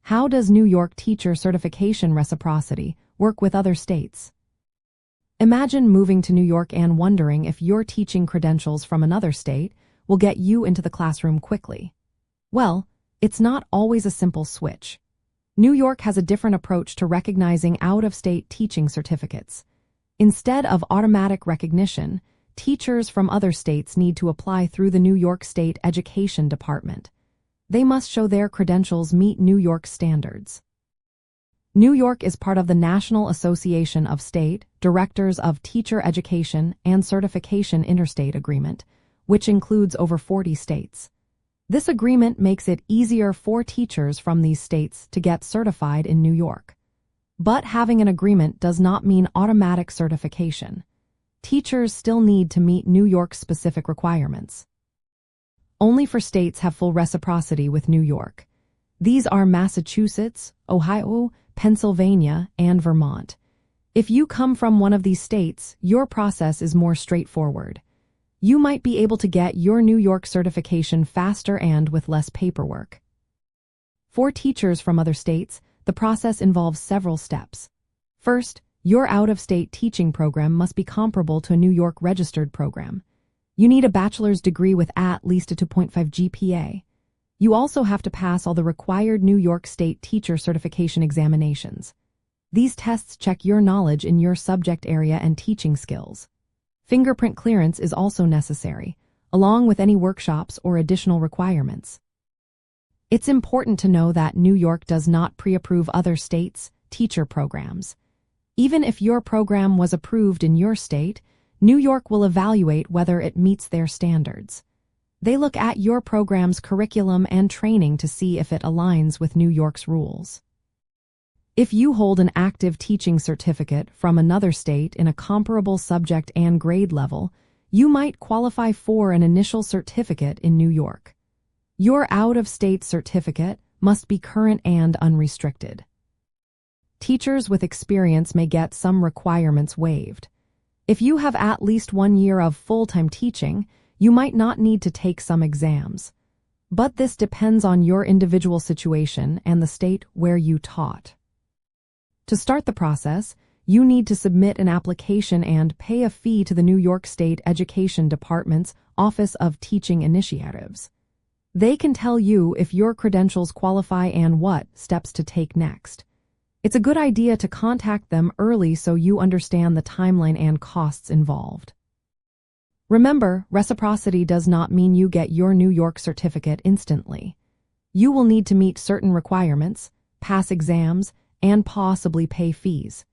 How does New York teacher certification reciprocity work with other states? Imagine moving to New York and wondering if your teaching credentials from another state will get you into the classroom quickly. Well, it's not always a simple switch. New York has a different approach to recognizing out-of-state teaching certificates. Instead of automatic recognition, teachers from other states need to apply through the New York State Education Department. They must show their credentials meet New York standards. New York is part of the National Association of State Directors of Teacher Education and Certification Interstate Agreement, which includes over 40 states. This agreement makes it easier for teachers from these states to get certified in New York. But having an agreement does not mean automatic certification. Teachers still need to meet New York's specific requirements. Only 4 states have full reciprocity with New York. These are Massachusetts, Ohio, Pennsylvania, and Vermont. If you come from one of these states, your process is more straightforward. You might be able to get your New York certification faster and with less paperwork. For teachers from other states, the process involves several steps. First, your out-of-state teaching program must be comparable to a New York registered program. You need a bachelor's degree with at least a 2.5 GPA. You also have to pass all the required New York State teacher certification examinations. These tests check your knowledge in your subject area and teaching skills. Fingerprint clearance is also necessary, along with any workshops or additional requirements. It's important to know that New York does not pre-approve other states' teacher programs. Even if your program was approved in your state, New York will evaluate whether it meets their standards. They look at your program's curriculum and training to see if it aligns with New York's rules. If you hold an active teaching certificate from another state in a comparable subject and grade level, you might qualify for an initial certificate in New York. Your out-of-state certificate must be current and unrestricted. Teachers with experience may get some requirements waived. If you have at least 1 year of full-time teaching, you might not need to take some exams. But this depends on your individual situation and the state where you taught. To start the process, you need to submit an application and pay a fee to the New York State Education Department's Office of Teaching Initiatives. They can tell you if your credentials qualify and what steps to take next. It's a good idea to contact them early so you understand the timeline and costs involved. Remember, reciprocity does not mean you get your New York certificate instantly. You will need to meet certain requirements, pass exams, and possibly pay fees.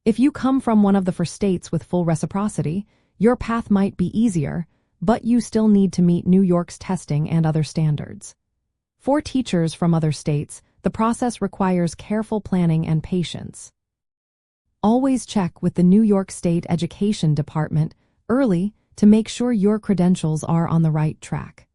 If you come from one of the 4 states with full reciprocity, your path might be easier, but you still need to meet New York's testing and other standards. For teachers from other states, the process requires careful planning and patience. Always check with the New York State Education Department early to make sure your credentials are on the right track.